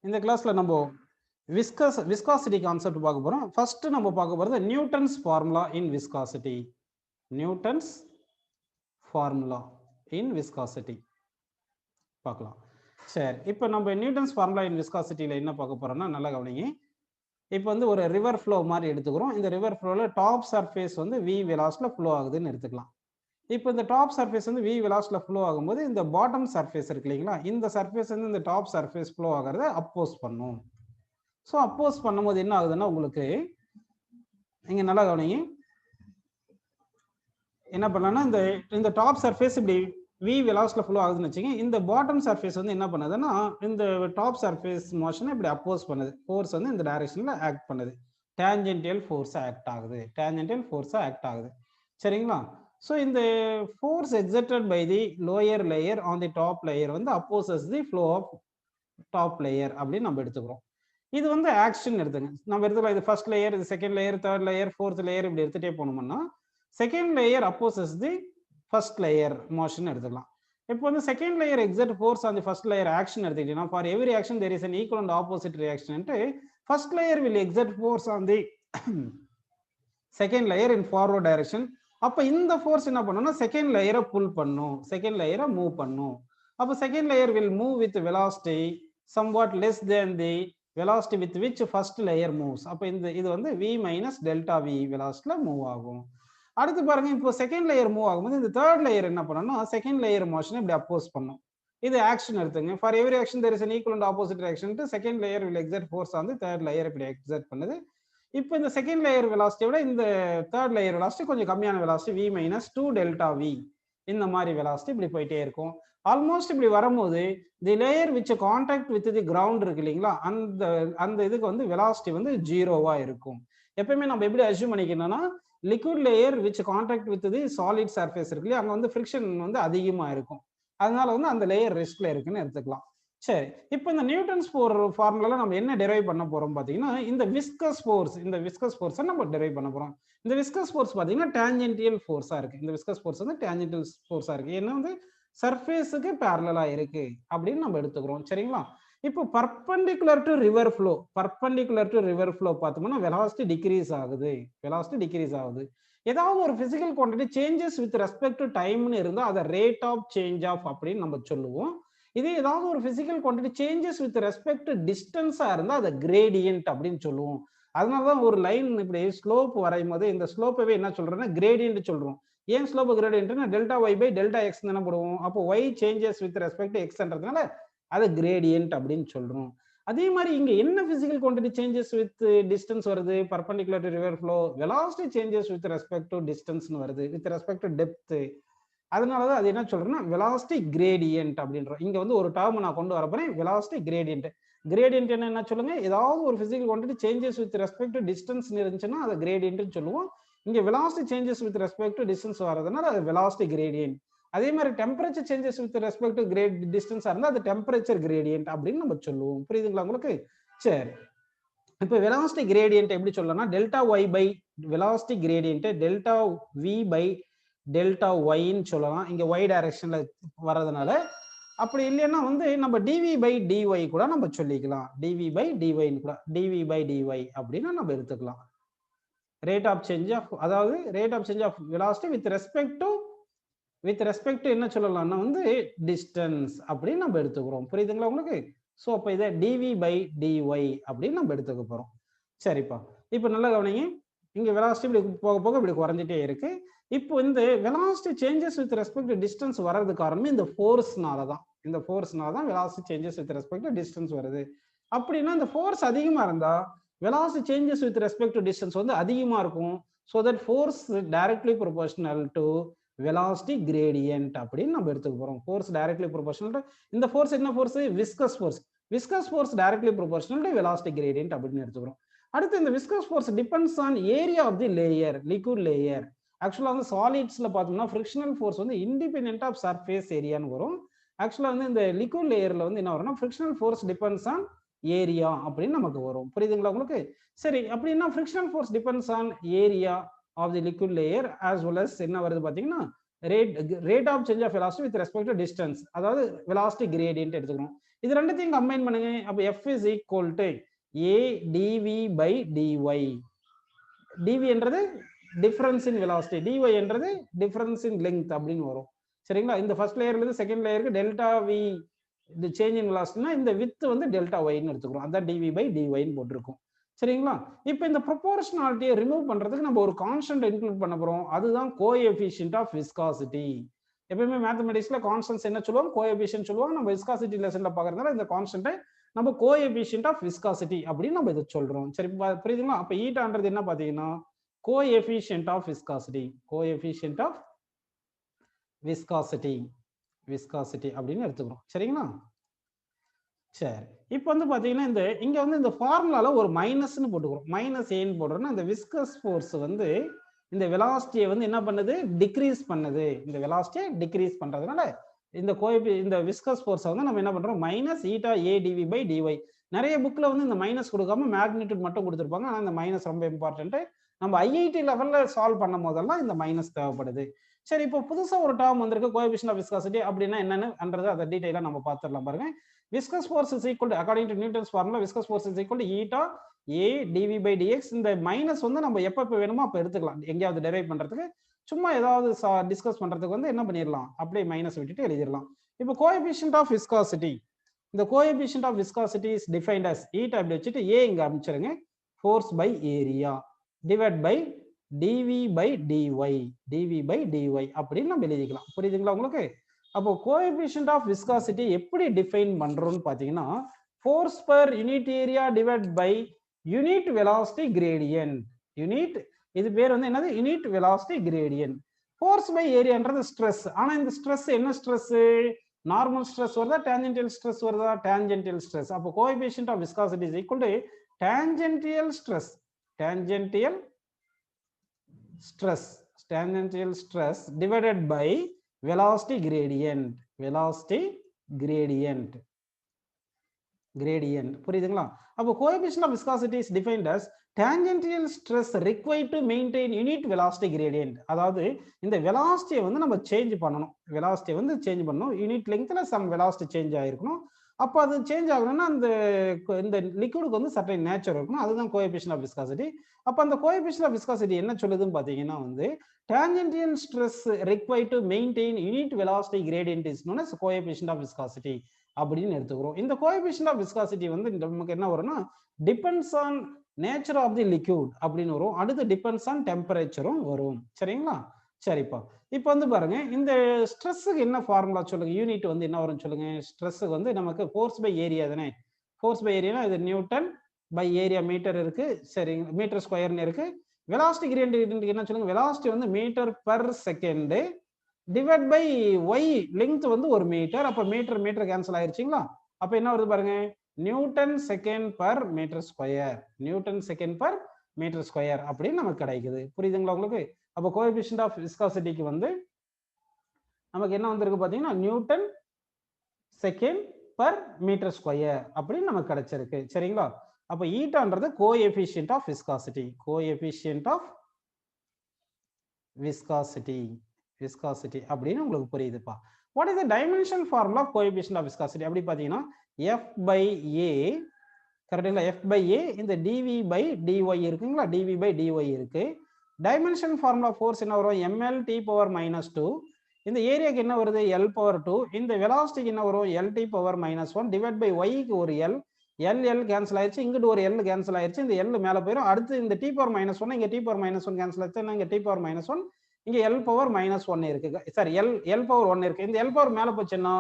இந்த கிளாஸ்ல நம்ம விஸ்காசிட்டி கான்செப்ட் பார்க்க போறோம். ஃபர்ஸ்ட் நம்ம பார்க்க போறது நியூட்டன்ஸ் ஃபார்முலா இன் விஸ்காசிட்டி. நியூட்டன்ஸ் ஃபார்முலா இன் விஸ்காசிட்டி பார்க்கலாம். சரி, இப்போ நம்ம நியூட்டன்ஸ் ஃபார்முலா இன் விஸ்காசிட்டியில் என்ன பார்க்க போறோம்னா, நல்லா கவனிங்க. இப்போ வந்து ஒரு ரிவர் ஃப்ளோ மாதிரி எடுத்துக்கிறோம். இந்த ரிவர் ஃப்ளோவில் டாப் சர்ஃபேஸ் வந்து v வெலாசிட்டியில் ஃப்ளோ ஆகுதுன்னு எடுத்துக்கலாம். இப்போ இந்த டாப் சர்ஃபேஸ் வந்து v வெலாசிட்டியில் ஃப்ளோ ஆகும்போது இந்த பாட்டம் சர்ஃபேஸ் இருக்கு இல்லைங்களா, இந்த சர்ஃபேஸ் வந்து இந்த டாப் சர்ஃபேஸ் ஃப்ளோ ஆகிறத அப்போஸ் பண்ணும். ஸோ அப்போஸ் பண்ணும்போது என்ன ஆகுதுன்னா, உங்களுக்கு இங்கே நல்லா கவனிங்க, என்ன பண்ணலாம்னா இந்த டாப் சர்ஃபேஸ் இப்படி v வெலாசிட்டியில் ஃப்ளோ ஆகுதுன்னு வச்சுங்க. இந்த பாட்டம் சர்ஃபேஸ் வந்து என்ன பண்ணுதுன்னா, இந்த டாப் சர்ஃபேஸ் மோஷனை இப்படி அப்போஸ் பண்ணுது. ஃபோர்ஸ் வந்து இந்த டைரக்ஷனில் ஆக்ட் பண்ணுது. டேஞ்சென்டியல் ஃபோர்ஸாக ஆக்ட் ஆகுது. டேஞ்சென்டியல் ஃபோர்ஸாக ஆக்ட் ஆகுது. சரிங்களா? ஸோ இந்த force exerted by the lower layer on the top layer வந்து opposes the flow of top layer அப்படின்னு நம்ம எடுத்துக்கிறோம். இது வந்து ஆக்ஷன் எடுத்துங்க. நம்ம எடுத்துக்கலாம், இது ஃபர்ஸ்ட் லேயர், இது second layer, third layer, fourth layer, இப்படி எடுத்துகிட்டே போனோம்னா second layer opposes the first layer motion எடுத்துக்கலாம். இப்போ வந்து second layer exert force on the first layer action எடுத்துக்கிட்டீங்கன்னா, for every action there is an equal and opposite reaction. First layer will exert force on the second layer in forward direction. அப்போ இந்த force என்ன பண்ணும்னா second லேயரை புல் பண்ணும், second லேயரை move பண்ணும். அப்போ second layer will move with velocity somewhat less than the velocity with which first layer moves. அப்போ இது வந்து v minus delta v velocity move ஆகும். அடுத்து பாருங்க, இப்போ செகண்ட் லேயர் மூவ் ஆகும்போது இந்த தேர்ட் லேயர் என்ன பண்ணணும்னா செகண்ட் லேயர் மோஷனை இப்படி அப்போஸ் பண்ணும். இது ஆக்ஷன் எடுத்துங்க. For every action there is an equal and opposite reaction. Second layer will exert force on the third layer இப்படி எக்ஸர்ட் பண்ணுது. இப்போ இந்த செகண்ட் லேயர் வெலாசிட்டியை விட இந்த தேர்ட் லேயர் வெலாசிட்டி கொஞ்சம் கம்மியான velocity v minus 2 delta v, இந்த மாதிரி வெலாசிட்டி இப்படி போயிட்டே இருக்கும். ஆல்மோஸ்ட் இப்படி வரும்போது the layer which contact with the ground இருக்கு இல்லைங்களா, அந்த இதுக்கு வந்து வெலாசிட்டி வந்து ஜீரோவா இருக்கும். எப்பயுமே நம்ம எப்படி அஸ்யூம் பண்ணிக்கணும்னா, liquid layer which contact with the solid surface இருக்கு இல்லையா, அங்கே வந்து ஃப்ரிக்ஷன் வந்து அதிகமா இருக்கும். அதனால வந்து அந்த லேயர் ரெஸ்ட்ல இருக்குன்னு எடுத்துக்கலாம். சரி, இப்போ இந்த நியூட்டன்ஸ் ஃபார்முலால நம்ம என்ன டெரைவ் பண்ண போறோம் பார்த்தீங்கன்னா, இந்த விஸ்கஸ் ஃபோர்ஸை நம்ம டெரைவ் பண்ண போறோம். இந்த விஸ்கஸ் ஃபோர்ஸ் பார்த்தீங்கன்னா டேஞ்சென்டியல் ஃபோர்ஸா இருக்கு. இந்த விஸ்கஸ் ஃபோர்ஸ் வந்து டேஞ்சென்டியல் ஃபோர்ஸா இருக்கு. ஏன்னா வந்து சர்ஃபேஸுக்கு பேரலலா இருக்கு அப்படின்னு நம்ம எடுத்துக்கிறோம். சரிங்களா? இப்போ பர்பெண்டிகுலர் டு ரிவர் ஃப்ளோ பார்த்தோம்னா வெலாசிட்டி டிக்ரீஸ் ஆகுது. ஏதாவது ஒரு physical quantity changes with respect to டைம்னு இருந்தால் அதை ரேட் ஆஃப் சேஞ்ச் ஆஃப் அப்படின்னு நம்ம சொல்லுவோம். இது ஏதாவது ஒரு physical quantity changes with respect to டிஸ்டன்ஸா இருந்தால் அதை கிரேடியன்ட் அப்படின்னு சொல்லுவோம். அதனாலதான் ஒரு லைன் இப்படி ஸ்லோப் வரையும் போது இந்த ஸ்லோப்பவே என்ன சொல்றோம்னா கிரேடியன்ட் சொல்றோம். ஏன் ஸ்லோப் கிரேடியன்ட்னா delta y by delta x தானே போடுவோம். அப்போ y changes with respect to எக்ஸ்ன்றதுனால அது கிரேடியன்ட் அப்படின்னு சொல்றோம். அதே மாதிரி இங்க என்ன physical quantity changes with distance வருது, perpendicular to river flow, velocity changes with respect to டிஸ்டன்ஸ்னு வருது, வித் ரெஸ்பெக்ட் டு டெப்த். அதனாலதான் அது என்ன சொல்றேன்னா வெலாசிட்டி கிரேடியன்ட் அப்படின்றோம். இங்க வந்து ஒரு டேர்ம் நான் கொண்டு வரப்போறேன், வெலாசிட்டி கிரேடியன்ட். கிரேடியன்ட் என்ன சொல்லுங்க, ஏதாவது ஒரு physical quantity changes with respect to distance இருந்துச்சுன்னா அதை கிரேடியன்ட்னு சொல்லுவோம். இங்க velocity changes with respect to distance வரதுனால அது வெலாசிட்டி கிரேடியன்ட். அதே மாதிரி temperature changes with respect to distance இருந்தால் அது டெம்பரேச்சர் கிரேடியன்ட் அப்படின்னு நம்ம சொல்லுவோம். புரியுதுங்களா உங்களுக்கு? சரி, இப்போ வெலாசிட்டி கிரேடியன்ட் எப்படி சொல்லலாம், delta y by velocity gradient delta v by delta ஒய்ன்னு சொல்லலாம். இங்க ஒய் டைரக்ஷன்ல வர்றதுனால. அப்படி இல்லைன்னா வந்து நம்ம டிவி பை டிஒய் கூட நம்ம சொல்லிக்கலாம். டிவி பை டிஒய்ன்னு கூட டிவி பை டிஒய் அப்படின்னு நம்ம எடுத்துக்கலாம். ரேட் ஆஃப் சேஞ்ச் ஆஃப், அதாவது rate of change of velocity with respect to என்ன சொல்லலாம்னா வந்து டிஸ்டன்ஸ் அப்படின்னு நம்ம எடுத்துக்கிறோம். புரியுதுங்களா உங்களுக்கு? ஸோ அப்போ இதை டிவி பை டிஒய் அப்படின்னு நம்ம எடுத்துக்க போறோம். சரிப்பா, இப்போ நல்லா கவனிங்க, இங்க வெலாசிட்டி இப்படி போக போக இப்படி குறைஞ்சிட்டே இருக்கு. இப்போ இந்த velocity changes with respect to distance வர்றது காரணமே இந்த ஃபோர்ஸ்னால தான் velocity changes with respect to distance வருது. அப்படின்னா இந்த ஃபோர்ஸ் அதிகமா இருந்தா velocity changes with respect to distance வந்து அதிகமா இருக்கும். So that force directly proportional to velocity gradient அப்படின்னு நம்ம எடுத்துக்க போறோம். ஃபோர்ஸ் டைரக்ட்லி ப்ரொபோர்ஷனல் டு, இந்த ஃபோர்ஸ் என்ன force, viscous force directly proportional to velocity gradient அப்படின்னு எடுத்துக்கிறோம். அடுத்து இந்த viscous force depends on area of the layer, liquid layer. Actually வந்து சாலிட்ஸ்ல பார்த்தோம்னா ஃப்ரிக்ஷனல் ஃபோர்ஸ் வந்து இண்டிபெண்டன்ட் ஆஃப் சர்ஃபேஸ் ஏரியான்னு வரும். ஆக்சுவலா வந்து இந்த லிக்விட் லேயர்ல வந்து என்ன வரும்னா frictional force depends on area அப்படின்னு நமக்கு வரும். புரியுதுங்களா உங்களுக்கு? சரி, அப்படின்னா frictional force depends on area of the liquid layer as well as என்ன வருது பாத்தீங்கன்னா rate of change of velocity with respect to distance, அதாவது வெலாசிட்டி கிரேடியன்ட் எடுத்துக்கிறோம். இது ரெண்டுத்தையும் கம்பைன் பண்ணுங்க. அப்ப F is equal to A dV by dy. dV என்றது டிஃபரன்ஸ் இன் வெலாசிட்டி, dy என்றது டிஃபரன்ஸ் இன் லெங்த் அப்படின்னு வரும். சரிங்களா? இந்த ஃபர்ஸ்ட் லேயர்ல இருந்து செகண்ட் லேயருக்கு டெல்டா V இது சேஞ்ச் இன் வெலாசிட்டினா இந்த வித் வந்து டெல்டா ஒய்ன்னு எடுத்துக்கிறோம். அதான் dV by dy ன்னு போட்டிருக்கும். சரிங்களா? இப்போ இந்த ப்ரொபோர்ஷனாலிட்டியை ரிமூவ் பண்றதுக்கு நம்ம ஒரு கான்ஸ்டன்ட் இன்க்ளூட் பண்ண போறோம். அதுதான் கோஎஃபிஷியன்ட் ஆஃப் விஸ்காசிட்டி. எப்பவுமே மேத்தமெட்டிக்ஸ்ல கான்ஸ்டன்ட்ஸ் என்ன சொல்லுவாங்க? கோஎஃபிஷியன்ட் சொல்லுவாங்க. நம்ம விஸ்காசிட்டி லெசன்ல பார்க்கறதுனால இந்த கான்ஸ்டன்ட்டை நம்ம கோஎஃபிஷியன்ட் ஆஃப் விஸ்காசிட்டி அப்படின்னு நம்ம இதை சொல்றோம். சரி புரியுதுங்களா? அப்ப ஈட்டான்றது என்ன பாத்தீங்கன்னா coefficient of viscosity, coefficient of viscosity, viscosity அப்படின்னு எடுத்துக்கிறோம். சரிங்களா? சரி, இப்போ வந்து பாத்தீங்கன்னா இந்த இங்க வந்து இந்த ஃபார்முலால ஒரு மைனஸ்னு போட்டுக்கிறோம். மைனஸ் ஏன்னு போடுறோம்னா இந்த விஸ்கஸ் ஃபோர்ஸ் வந்து இந்த வெலாசிட்டியை வந்து என்ன பண்ணுது? டிக்ரீஸ் பண்ணுது. இந்த வெலாசிட்டியை டிக்ரீஸ் பண்றதுனால இந்த விஸ்கஸ் ஃபோர்ஸை வந்து நம்ம என்ன பண்றோம்? Minus eta A dv by dy. நிறைய புக்ல வந்து இந்த மைனஸ் கொடுக்காம மேக்னிடியூட் மட்டும் கொடுத்துருப்பாங்க. ஆனா இந்த மைனஸ் ரொம்ப இம்பார்ட்டன்ட். நம்ம ஐஐடி லெவல்ல சால்வ் பண்ணும் போதெல்லாம் இந்த மைனஸ் தேவைப்படுது. சரி, இப்போ புதுசா ஒரு டேர்ம் வந்திருக்கு கோஎஃபிஷியன்ட் ஆஃப் விஸ்காசிட்டி. அப்படின்னா என்னன்னு அதை டீடைலா நம்ம பார்த்துடலாம் பாருங்க. Viscous force is equal to according to Newton's formula viscous force is equal to eta A dv by dx. இந்த மைனஸ் வந்து நம்ம எப்ப வேணுமோ அப்ப எடுத்துக்கலாம். எங்கேயாவது டெரைவ் பண்றதுக்கு, சும்மா ஏதாவது டிஸ்கஸ் பண்றதுக்கு வந்து என்ன பண்ணிடலாம்? அப்படியே மைனஸ் விட்டுட்டு எழுதிடலாம். இப்போ கோஎஃபிஷியன்ட் ஆஃப் விஸ்காசிட்டி, இந்த coefficient of viscosity is defined as eta அப்படி வச்சுட்டு ஏ இங்க அமைச்சிருங்க, force by area divide by dv by dy, dv by dy அப்படின்னு நம்ம எழுதிக்கலாம். புரியுதுங்களா உங்களுக்கு? அப்போ கோஎஃபிஷியன்ட் ஆஃப் விஸ்காசிட்டி எப்படி டிஃபைன் பண்றோம்னு பாத்தீங்கன்னா force per unit area divide by unit velocity gradient. Unit, இது பேர் வந்து என்னது? Unit velocity gradient. Force by ஏரியான்றது ஸ்ட்ரெஸ். ஆனா இந்த ஸ்ட்ரெஸ் என்ன ஸ்ட்ரெஸ்? நார்மல் ஸ்ட்ரெஸ் வருதா டான்ஜென்டியல் ஸ்ட்ரெஸ் வருதா? Tangential stress. அப்போ coefficient of viscosity is equal to tangential stress, tangential stress, tangential stress divided by velocity gradient, velocity gradient, gradient. புரியுதுங்களா? அப்போ coefficient of viscosity is defined as tangential stress required to maintain unit velocity gradient. அதாவது இந்த velocity வந்து நம்ம change பண்ணணும், velocity வந்து change பண்ணணும், unit லெங்த்ல some velocity change ஆயிருக்கணும். அப்போ அது சேஞ்ச் ஆகணும்னா இந்த லிக்விடுக்கு வந்து சர்டைன் நேச்சர் இருக்கணும். அதுதான் கோஎஃபிஷியன்ட் ஆஃப் விஸ்காசிட்டி. அப்போ அந்த கோஎஃபிஷியன்ட் ஆஃப் விஸ்காசிட்டி என்ன சொல்லுதுன்னு பாத்தீங்கன்னா வந்து tangential stress required to maintain unit velocity gradient is known as coefficient of viscosity அப்படின்னு எடுத்துக்கிறோம். இந்த கோஎஃபிஷியன்ட் ஆஃப் விஸ்காசிட்டி வந்து நமக்கு என்ன வரும்னா depends on nature of the liquid அப்படின்னு வரும். அடுத்து டிபெண்ட்ஸ் ஆன் டெம்பரேச்சரும் வரும். சரிங்களா? சரிப்பா, இப்போ வந்து பாருங்க இந்த ஸ்ட்ரெஸ்ஸுக்கு என்ன ஃபார்முலா சொல்லுங்க. யூனிட் வந்து என்ன வரும்னு சொல்லுங்க. ஸ்ட்ரெஸ்ஸுக்கு வந்து நமக்கு ஃபோர்ஸ் பை ஏரியா தானே. ஃபோர்ஸ் பை ஏரியானா இது நியூட்டன் பை ஏரியா மீட்டர் இருக்கு. சரி, மீட்டர் ஸ்கொயர்னு இருக்கு. வெலாசிட்டி கிரேடியன்ட் என்ன சொல்லுங்க? வெலாசிட்டி வந்து metre per second divide by y, length வந்து ஒரு மீட்டர். அப்ப மீட்டர் மீட்டர் கேன்சல் ஆயிருச்சுங்களா? அப்ப என்ன வருது பாருங்க, newton second per metre square, newton second per metre square அப்படின்னு நமக்கு கிடைக்குது. புரியுதுங்களா உங்களுக்கு? அப்போ கோஎஃபிஷியன்ட் ஆஃப் விஸ்காசிட்டிக்கு வந்து நமக்கு என்ன வந்திருக்கு பாத்தீங்கன்னா newton second per metre square அப்படின்னு நமக்கு கிடைச்சிருக்கு. சரிங்களா? அப்ப ஈட்டான்றது coefficient of viscosity, coefficient of viscosity, viscosity அப்படின்னு உங்களுக்கு புரியுதுப்பா. What is the dimension formula of coefficient of viscosity? அப்படி பாத்தீங்கன்னா F by A, கரெக்டுங்களா? F by A இந்த dV by dy இருக்குங்களா? dV by dy இருக்கு. டைமென்ஷன் ஃபார்முலா ஃபோர்ஸ் என்ன வரும்? ml t power -2. இந்த ஏரியாக்கு என்ன வருது? L power 2. இந்த வெலாசிட்டிக்கு என்ன வரும்? L t power -1 divide by y க்கு ஒரு L, L கேன்சல் ஆயிருச்சு, இங்கிட்டு ஒரு L கேன்சல் ஆயிருச்சு, இந்த L மேல போயிடும். அடுத்து இந்த t பவர் -1 இங்க t பவர் -1 கேன்சல் ஆச்சு, இங்க t பவர் -1 இங்க L பவர் -1 இருக்கு. சாரி, L பவர் 1 இருக்கு. இந்த L பவர் மேல போச்சுன்னா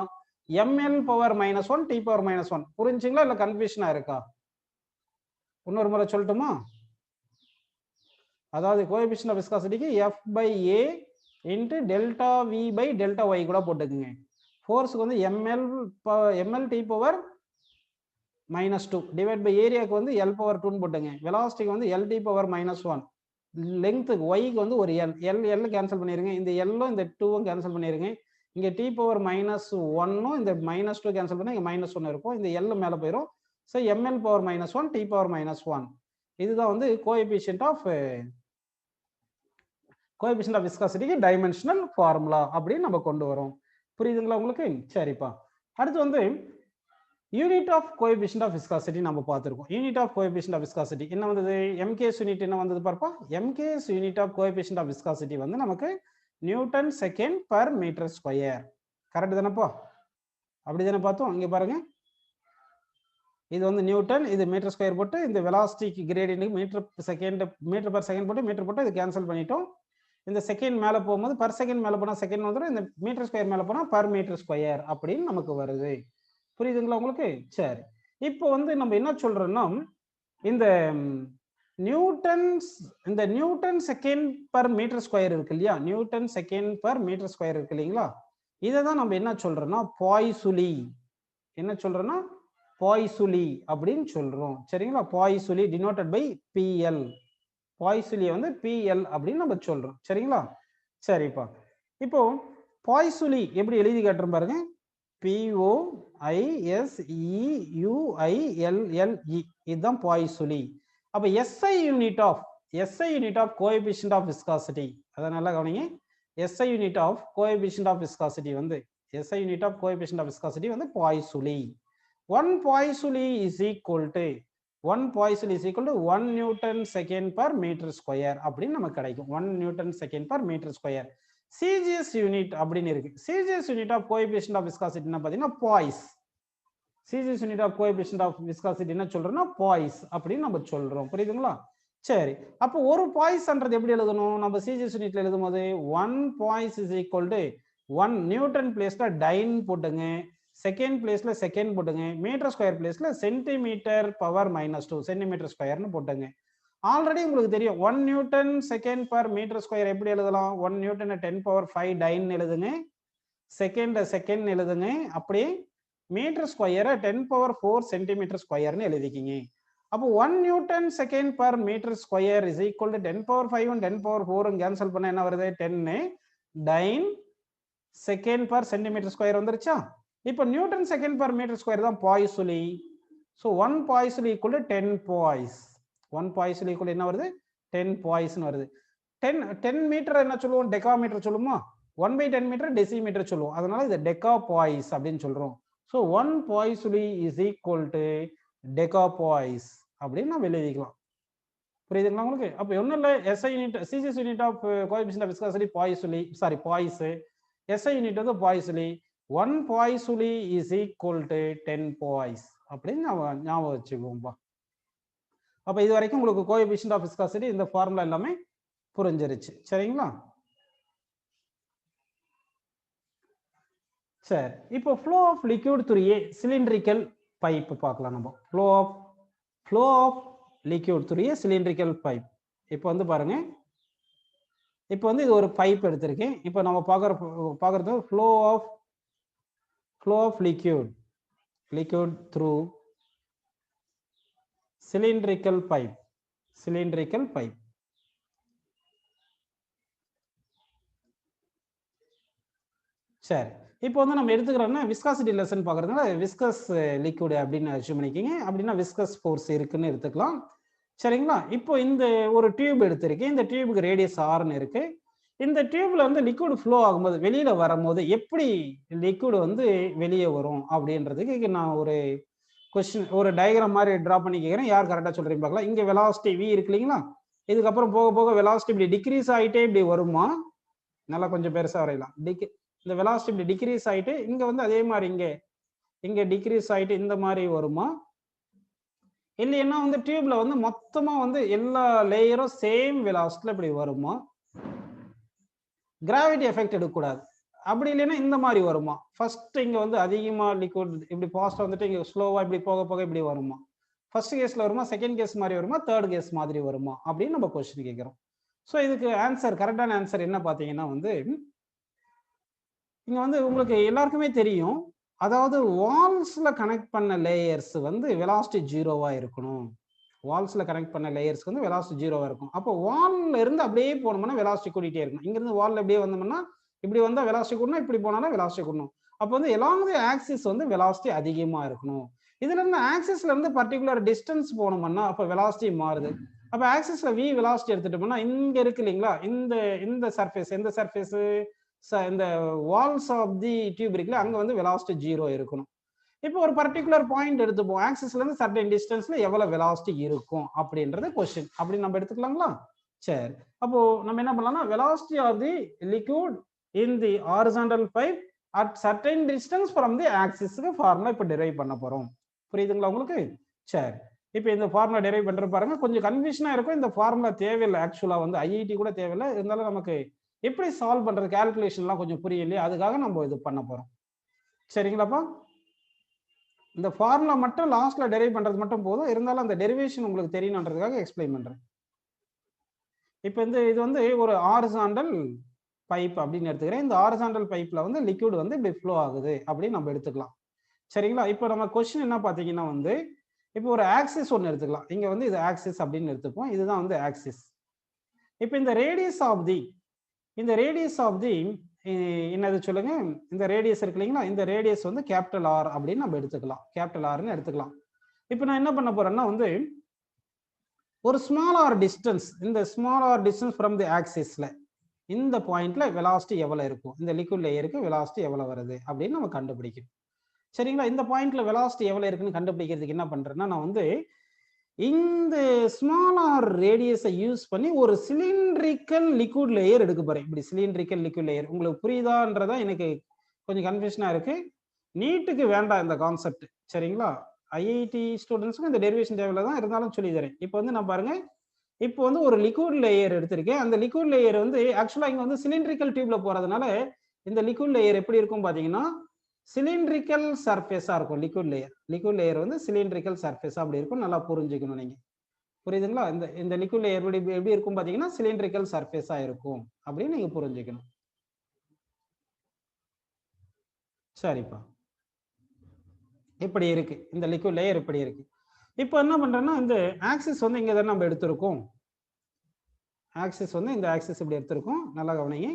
ml பவர் -1 t பவர் -1. புரிஞ்சுங்களா இல்ல கன்ஃபியூஷனா இருக்கா? இன்னொரு முறை சொல்லட்டுமா? அதாவது கோஎஃபிஷியன்ட் ஆஃப் விஸ்காசிட்டிக்கு F by A into delta V by delta Y கூட போட்டுக்குங்க. ஃபோர்ஸ்க்கு வந்து ml t power -2 divide by ஏரியாக்கு வந்து L பவர் 2 போட்டுங்க. வெலாசிட்டிக்கு வந்து L t பவர் -1, லெங்க்த்துக்கு Yக்கு வந்து ஒரு L கேன்சல் பண்ணிருங்க. இந்த L-ம் இந்த 2-ம் கேன்சல் பண்ணிருங்க. இங்க t பவர் -1 இந்த -2 கேன்சல் பண்ணா இங்க -1 இருக்கும். இந்த L மேல போயிடும். So ml power -1 t power -1. இதுதான் வந்து கோஎஃபிஷியன்ட் ஆஃப் விஸ்காசிட்டிக்கு டைமென்ஷனல் ஃபார்முலா அப்படின்னு நம்ம கொண்டு வரோம். புரியுதுங்களா உங்களுக்கு? சரிப்பா. அடுத்து வந்து unit of coefficient of viscosity நம்ம பார்த்துருக்கோம். Unit of coefficient of viscosity என்ன வந்தது? எம்கேஎஸ் யூனிட் என்ன வந்தது பார்ப்பா? MKS unit of coefficient of viscosity வந்து நமக்கு newton second per metre square. Correct தானப்பா? அப்படி தானே பார்த்தோம். இங்க பாருங்க, இது வந்து நியூட்டன், இது மீட்டர் ஸ்கொயர் போட்டு இந்த velocity gradient metre per second போட்டு மீட்டர் போட்டு இது கேன்சல் பண்ணிட்டோம். இந்த செகண்ட் மேலே போகும்போது பர் செகண்ட் மேலே போனால் செகண்ட் வந்துடும், இந்த மீட்டர் ஸ்கொயர் மேலே போனால் பர் மீட்டர் ஸ்கொயர் அப்படின்னு நமக்கு வருது. புரியுதுங்களா உங்களுக்கு? சரி, இப்போ வந்து நம்ம என்ன சொல்றோம்னா, இந்த newton second per metre square இருக்கு இல்லையா, newton second per metre square இருக்கு இல்லைங்களா, இதை தான் நம்ம என்ன சொல்றோம்னா பாய்சுலி. என்ன சொல்றோம்னா பாய்சுலி அப்படின்னு சொல்றோம். சரிங்களா? பாய்சுலி டினோட்டட் பை பிஎல். பாய்சுலியை வந்து பிஎல் அப்படின்னு நம்ம சொல்றோம். சரிங்களா? சரிப்பா, இப்போ பாய்சுலி எப்படி எழுதி காட்டுறோம் பாருங்க. POISEUILLE, இதுதான் பாய்சுலி. அப்ப SI unit of coefficient of viscosity, அதை நல்லா கவனிங்க. SI unit of coefficient of viscosity வந்து poiseuille. One Poiseuille is equal to 1 Newton second per meter square அப்படின்னு நமக்கு கிடைக்கும். 1 Newton second per meter square. CGS unit அப்படின்னு இருக்கு. CGS unit of coefficient of viscosity என்ன பார்த்தீங்கன்னா poise. CGS unit of coefficient of viscosity என்ன சொல்றோம்னா boys அப்படின்னு நம்ம சொல்றோம். புரியுதுங்களா? சரி, அப்போ ஒரு பாய்ஸ்ன்றது எப்படி எழுதணும்? நம்ம CGS யூனிட்ல எழுதும் போது 1 poise is equal to 1 newton பிளேஸ்ல டைன் போட்டுங்க, செகண்ட் பிளேஸ்ல செகண்ட் போட்டுங்க, மீட்டர் ஸ்கொயர் பிளேஸ்ல சென்டிமீட்டர் பவர் -2 சென்டிமீட்டர் ஸ்கொயர்னு போட்டுங்க. ஆல்ரெடி உங்களுக்கு தெரியும் 1 newton second per metre square எப்படி எழுதலாம்? 1 நியூட்டன் 10⁵ டைன் எழுதுங்க, செகண்ட் எழுதுங்க, அப்படியே மீட்டர் ஸ்கொயரை 10⁴ சென்டிமீட்டர் ஸ்கொயர்னு எழுதிக்கிங்க. அப்போ 1 newton second per metre square is equal to 10⁵ 10⁴ cancel பண்ண என்ன வருது? 10 dyne second per centimetre square வந்துருச்சா? இப்போ newton second per metre square தான் poiseuille. So 1 poiseuille equal to 10 poise. 1 poiseuille equal என்ன வருது? 10 பாய்ஸ்னு வருது. 10 மீட்டர் என்ன சொல்லுவோம்? டெக்கா மீட்டர் சொல்லுமா? 1/10 மீட்டர் டெசிமீட்டர் சொல்லுவோம். அதனால இது டெக்கா பாய்ஸ் அப்படின்னு சொல்றோம். So 1 poiseuille is equal to deca poise அப்படின்னு நம்ம எழுதிக்கலாம். புரியுதுங்களா உங்களுக்கு? அப்போ ஒன்றும் இல்லை, SI unit CGS unit of coefficient of viscosity poiseuille, poise. SI unit வந்து poiseuille. 1 poiseuille is equal to 10 poise அப்படின்னு ஞாபகம் வச்சுக்குவோம்பா. அப்ப இது வரைக்கும் உங்களுக்கு கோஎஃபிஷியன்ட் ஆஃப் விஸ்காசிட்டி இந்த ஃபார்முலா எல்லாமே புரிஞ்சிருச்சு. சரிங்களா? சரி, இப்போ flow of liquid through a cylindrical pipe பார்க்கலாம். நம்ம flow of liquid through a cylindrical pipe. இப்போ வந்து பாருங்க, இப்போ வந்து இது ஒரு பைப் எடுத்திருக்கேன். இப்போ நம்ம பார்க்கறது flow of liquid through cylindrical pipe. சரி, இப்போ வந்து நம்ம எடுத்துக்கிறோம்னா விஸ்காசிட்டி லெசன் பார்க்கறதுனால விஸ்கஸ் லிக்விட் அப்படின்னு அசியூம் பண்ணிக்கிங்க. அப்படின்னா விஸ்கஸ் ஃபோர்ஸ் இருக்குன்னு எடுத்துக்கலாம். சரிங்களா? இப்போ இந்த ஒரு டியூப் எடுத்திருக்கேன். இந்த டியூபுக்கு ரேடியஸ் ஆர்னு இருக்கு. இந்த டியூப்ல வந்து லிக்விட் ஃப்ளோ ஆகும்போது வெளியில வரும்போது எப்படி லிக்விட் வந்து வெளியே வரும் அப்படின்றதுக்கு நான் ஒரு கொஸ்டின், ஒரு டயக்ராம் மாதிரி டிரா பண்ணி கேட்குறேன். யார் கரெக்டாக சொல்றீங்க பார்க்கலாம். இங்கே வெலாசிட்டி V இருக்கு இல்லைங்களா? இதுக்கப்புறம் போக போக வெலாசிட்டி இப்படி டிக்ரீஸ் ஆகிட்டே இப்படி வருமா? நல்லா கொஞ்சம் பெருசாக வரையலாம். இந்த வெலாசிட்டி இப்படி டிக்ரீஸ் ஆகிட்டு இங்கே வந்து அதே மாதிரி இங்கே டிக்ரீஸ் ஆகிட்டு இந்த மாதிரி வருமா? இல்லைன்னா வந்து டியூப்ல வந்து மொத்தமாக வந்து எல்லா லேயரும் சேம் வெலாசிட்டியில் இப்படி வருமா? கிராவிட்டி எஃபெக்ட் எடுக்கக்கூடாது. அப்படி இல்லைன்னா இந்த மாதிரி வருமா? ஃபர்ஸ்ட் இங்க வந்து அதிகமா லிக்விட் இப்படி ஃபாஸ்டா வந்துட்டு இங்க ஸ்லோவா இப்படி போக போக இப்படி வருமா? ஃபர்ஸ்ட் கேஸ்ல வருமா, செகண்ட் கேஸ் மாதிரி வருமா, தேர்ட் கேஸ் மாதிரி வருமா அப்படின்னு நம்ம கொஸ்டின் கேட்கிறோம். ஸோ இதுக்கு ஆன்சர், கரெக்டான ஆன்சர் என்ன பார்த்தீங்கன்னா வந்து இங்க வந்து உங்களுக்கு எல்லாருக்குமே தெரியும். அதாவது வால்ஸ்ல கனெக்ட் பண்ண லேயர்ஸ் வந்து வெலாசிட்டி ஜீரோவா இருக்கணும். வால்ஸ்ல கனெக்ட் பண்ண லேயர்ஸ்க்கு வந்து வெலாசிட்டி ஜீரோவா இருக்கும். அப்போ வால்ல இருந்து அப்படியே போனோம்னா வெலாசிட்டி கூட்டிகிட்டே இருக்கும். இங்க இருந்து வால்ல அப்படியே வந்தோம்னா இப்படி வந்தா வெலாசிட்டி கூடணும், இப்படி போனாலும் வெலாசிட்டி கூடணும். அப்போ வந்து எலாங் தி ஆக்சிஸ் வந்து வெலாசிட்டி அதிகமா இருக்கணும். இதுல இருந்து ஆக்சிஸ்ல இருந்து பர்டிகுலர் டிஸ்டன்ஸ் போனோம்னா அப்போ வெலாசிட்டி மாறுது. அப்போ ஆக்சிஸ்ல V வெலாசிட்டி எடுத்துட்டோம்னா இங்க இருக்கு இல்லைங்களா, இந்த சர்ஃபேஸ், எந்த சர்ஃபேஸ், இந்த வால்ஸ் ஆஃப் தி டியூப் இருக்குல்ல, அங்க வந்து வெலாசிட்டி ஜீரோ இருக்கணும். இப்போ ஒரு பர்டிகுலர் பாயிண்ட் எடுத்துப்போம், ஆக்சிஸ்ல இருந்து சர்டன் டிஸ்டன்ஸ்ல எவ்வளவு வெலாசிட்டி இருக்கும் அப்படின்றது क्वेश्चन. அப்படி நம்ம எடுத்துக்கலாங்களா? சரி, அப்போ நம்ம என்ன பண்ணலாம்னா velocity of the liquid in the horizontal pipe at certain distance from the axis க்கு ஃபார்முலா இப்ப டெரைவ் பண்ண போறோம். புரியுதுங்களா உங்களுக்கு? சரி, இப்போ இந்த ஃபார்முலா டெரைவ் பண்ற பாருங்க, கொஞ்சம் கன்ஃபியூஷனா இருக்கும். இந்த ஃபார்முலா தேவையில்லை, ஆக்சுவலா வந்து ஐஐடி கூட தேவையில்லை. இருந்தாலும் நமக்கு எப்படி சால்வ் பண்றது, கால்குலேஷன்லாம் கொஞ்சம் புரியலையே, அதுக்காக நம்ம இது பண்ண போறோம். சரிங்களாப்பா? இந்த ஃபார்முலா மட்டும் லாஸ்ட்ல டெரைவ் பண்றது மட்டும் போதும். இருந்தாலும் அந்த டெரிவேஷன் உங்களுக்கு தெரியணுன்றதுக்காக எக்ஸ்பிளைன் பண்றேன். இப்போ இது வந்து ஒரு ஹாரிசான்டல் பைப் அப்படின்னு எடுத்துக்கிறேன். இந்த ஹாரிசான்டல் பைப்ல வந்து லிக்விட் வந்து இப்படி ஃப்ளோ ஆகுது அப்படின்னு நம்ம எடுத்துக்கலாம். சரிங்களா? இப்போ நம்ம கொஸ்டின் என்ன பார்த்தீங்கன்னா வந்து, இப்போ ஒரு ஆக்சிஸ் ஒன்று எடுத்துக்கலாம். இங்க வந்து இது ஆக்சிஸ் அப்படின்னு எடுத்துப்போம். இதுதான் வந்து ஆக்சிஸ். இப்போ இந்த ரேடியஸ் ஆஃப் தி என்னது சொல்லுங்க, இந்த ரேடியஸ் இருக்கு இல்லைங்களா, இந்த ரேடியஸ் வந்து கேபிட்டல் ஆர் அப்படின்னு நம்ம எடுத்துக்கலாம். கேபிட்டல் ஆர்னு எடுத்துக்கலாம். இப்போ நான் என்ன பண்ண போறேன்னா வந்து ஒரு ஸ்மால் ஆர் டிஸ்டன்ஸ், இந்த small r distance from the ஆக்சிஸ்ல இந்த பாயிண்ட்ல வெலாசிட்டி எவ்வளவு இருக்கும், இந்த லிக்விட் லேயருக்கு வெலாசிட்டி எவ்வளவு வருது அப்படின்னு நம்ம கண்டுபிடிக்கணும். சரிங்களா? இந்த பாயிண்ட்ல வெலாசிட்டி எவ்வளவு இருக்குன்னு கண்டுபிடிக்கிறதுக்கு என்ன பண்றேன்னா, நான் வந்து இந்த ஸ்மால் ஆர் ரேடியஸை யூஸ் பண்ணி ஒரு சிலிண்ட்ரிக்கல் லிக்விட் லேயர் எடுக்க போறேன். இப்படி சிலிண்ட்ரிக்கல் லிக்விட் லேயர் உங்களுக்கு புரியுதான்றதா எனக்கு கொஞ்சம் கன்ஃபியூஷனா இருக்கு. நீட்டுக்கு வேண்டாம் இந்த கான்செப்ட். சரிங்களா? ஐஐடி ஸ்டூடெண்ட்ஸ்க்கு இந்த டெரிவேஷன் தேவையில்லை தான், இருந்தாலும் சொல்லி தரேன். இப்போ வந்து நான் பாருங்க, இப்போ வந்து ஒரு லிக்விட் லேயர் எடுத்திருக்கேன். அந்த லிக்விட் லேயர் வந்து ஆக்சுவலா இங்க வந்து சிலிண்ட்ரிக்கல் டியூப்ல போறதுனால இந்த லிக்விட் லேயர் எப்படி இருக்கும் பாத்தீங்கன்னா சிலிண்ட்ரிக்கல் சர்ஃபேஸா இருக்கும். லிக்விட் லேயர் வந்து சிலிண்ட்ரிக்கல் சர்ஃபேஸ் அப்படி இருக்கும். நல்லா புரிஞ்சுக்கணும் நீங்க. புரியுதுங்களா? இந்த லிக்விட் லேயர் எப்படி இருக்கும் பாத்தீங்கன்னா சிலிண்ட்ரிக்கல் சர்ஃபேஸா இருக்கும் அப்படின்னு நீங்க புரிஞ்சுக்கணும். சரிப்பா, இப்படி இருக்கு இந்த லிக்விட் லேயர், இப்படி இருக்கு. இப்போ என்ன பண்றேன்னா இந்த ஆக்சிஸ் வந்து இங்க தான் நம்ம எடுத்திருக்கோம். ஆக்சிஸ் வந்து இந்த ஆக்சிஸ் இப்படி எடுத்திருக்கோம். நல்லா கவனிங்க.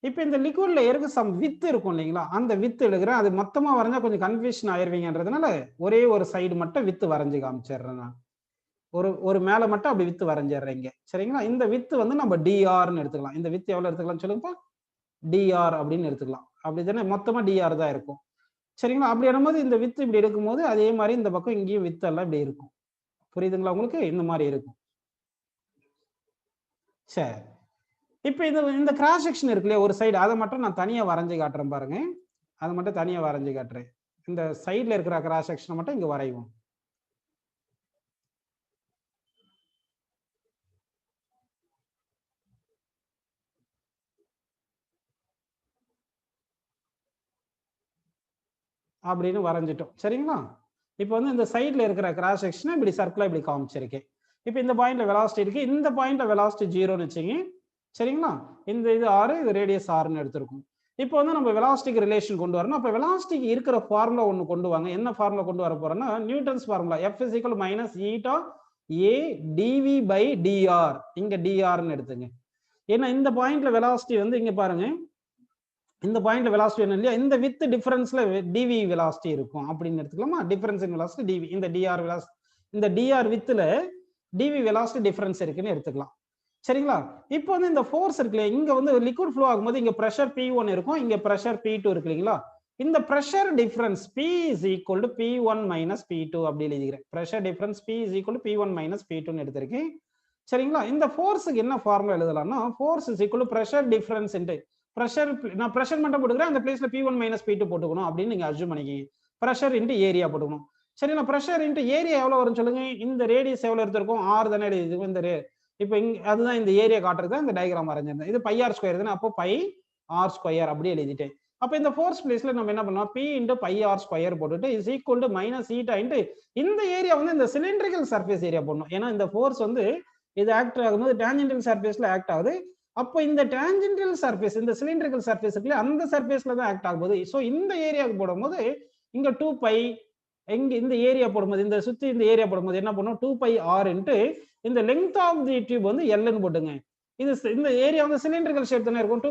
இப்போ இந்த லிக்விட் லேயருக்கு சம் வித் இருக்கும் இல்லைங்களா, அந்த வித் எடுக்கிறேன். அது மொத்தமா வரைஞ்சா கொஞ்சம் கன்ஃபியூஷன் ஆயிருவீங்கன்றதுனால ஒரே ஒரு சைடு மட்டும் வித்து வரைஞ்சு காமிச்சிடுறேன். நான் ஒரு மேல மட்டும் அப்படி வித்து வரைஞ்சிடுறேன் இங்க. சரிங்களா? இந்த வித்து வந்து நம்ம டிஆர்னு எடுத்துக்கலாம். இந்த வித்து எவ்வளவு எடுத்துக்கலாம் சொல்லுங்கப்பா? டிஆர் அப்படின்னு எடுத்துக்கலாம். அப்படிதானே? மொத்தமா டிஆர் தான் இருக்கும். சரிங்களா? அப்படி எடுக்கும்போது இந்த வித்து இப்படி எடுக்கும்போது அதே மாதிரி இந்த பக்கம் இங்கேயும் வித்து எல்லாம் இப்படி இருக்கும். புரியுதுங்களா உங்களுக்கு? இந்த மாதிரி இருக்கும். சரி, இப்போ இந்த கிராஸ் செக்ஷன் இருக்கு இல்லையா ஒரு சைடு, அதை மட்டும் நான் தனியா வரைஞ்சு காட்டுறேன் பாருங்க. அதை மட்டும் தனியா வரைஞ்சு காட்டுறேன். இந்த சைட்ல இருக்கிற கிராஸ் செக்ஷனை மட்டும் இங்க வரைவோம். அப்படின்னு வரைஞ்சிட்டோம். சரிங்களா? இப்போ வந்து இந்த சைட்ல இருக்கிற கிராஸ் செக்ஷனை இப்படி சர்க்கிளா இப்படி காமிச்சிருக்கேன். இப்போ இந்த பாயிண்ட்ல வெலாசிட்டி இருக்கு, இந்த பாயிண்ட்ல வெலாசிட்டி 0ன்னு வச்சுங்க. சரிங்களா? இது ஆர், இது ரேடியஸ் ஆர்னு எடுத்திருக்கும். இப்போ வந்து நம்ம வெலாசிட்டிக்கு ரிலேஷன் கொண்டு வரணும். அப்போ வெலாசிட்டிக்கு இருக்கிற ஃபார்முலா ஒன்று கொண்டு வாங்க. என்ன ஃபார்முலா கொண்டு வர போறோம்னா Newton's formula, F - eta a dv by dr. இங்க drன்னு எடுத்துங்க. ஏன்னா இந்த பாயிண்ட்ல வெலாசிட்டி வந்து இங்க பாருங்க, இந்த பாயிண்ட்ல வெலாசிட்டி என்ன இல்லையா, இந்த வித் டிஃபரன்ஸ்ல dv வெலாசிட்டி இருக்கும் அப்படின்னு எடுத்துக்கலாமா? டிஃபரன்ஸ் இன் வெலாசிட்டி dv, இந்த dr வெலாசிட்டி, இந்த dr வித்ல dv வெலாசிட்டி டிஃபரன்ஸ் இருக்குன்னு எடுத்துக்கலாம். சரிங்களா? இப்போ வந்து இந்த ஃபோர்ஸ் இருக்குல்ல, இங்க வந்து லிக்விட் ஃப்ளோ ஆகும்போது இங்க பிரஷர் P1 இருக்கும், இங்க பிரஷர் P2 இருக்கு இல்லைங்களா? இந்த pressure difference P = P1 - P2 அப்படி எழுதிக்கிறேன். பிரஷர் டிஃபரன்ஸ் P = P1 - P2ன்னு எடுத்திருக்கேன். சரிங்களா? இந்த ஃபோர்ஸுக்கு என்ன ஃபார்முலா எழுதலாம்னா force pressure difference into pressure, நான் பிரஷர் மட்டும் போட்டுக்கிறேன், அந்த பிளேஸ்ல P1 - P2 போட்டுக்கணும் அப்படின்னு நீங்க அஸ்யூம் பண்ணிக்கிங்க. பிரஷர் இன்டு ஏரியா போட்டுக்கணும். சரிங்களா? பிரஷர் இன்டு ஏரியா எவ்வளவு வரும் சொல்லுங்க. இந்த ரேடியஸ் எவ்வளவு எடுத்திருக்கும்? ஆர் தானே எழுதிருக்கும். இந்த இப்போ அதுதான் இந்த ஏரியா காட்டுறது, இந்த டயக்ராம் வரைஞ்சிருந்தேன். இது πr² தானே, அப்போ πr² அப்படி எழுதிட்டேன். அப்போ இந்த ஃபோர்ஸ் பிளேஸ்ல நம்ம என்ன பண்ணலாம், P × πr² போட்டுட்டு இஸ் ஈக்குவல் டு -η இன்டு இந்த ஏரியா வந்து இந்த சிலிண்ட்ரிக்கல் சர்ஃபேஸ் ஏரியா போடணும். ஏன்னா இந்த ஃபோர்ஸ் வந்து இது ஆக்ட் ஆகும்போது டேஞ்சென்டல் சர்ஃபேஸ்ல ஆக்ட் ஆகுது. அப்போ இந்த டேஞ்சென்டல் சர்ஃபேஸ், இந்த சிலிண்ட்ரிக்கல் சர்ஃபேஸ் இருக்குல்ல, அந்த சர்ஃபேஸ்ல தான் ஆக்ட் ஆகும்போது, ஸோ இந்த ஏரியாவுக்கு போடும்போது இங்க 2π, இங்க இந்த ஏரியா போடும்போது, இந்த சுத்தி இந்த ஏரியா போடும்போது என்ன பண்ணும், 2πr இன்ட்டு இந்த லெங்த் ஆஃப் தி டியூப் வந்து எல்னு போட்டுங்க. இந்த ஏரியா வந்து சிலிண்ட்ரிக்கல் ஷேப் தானே இருக்கும்.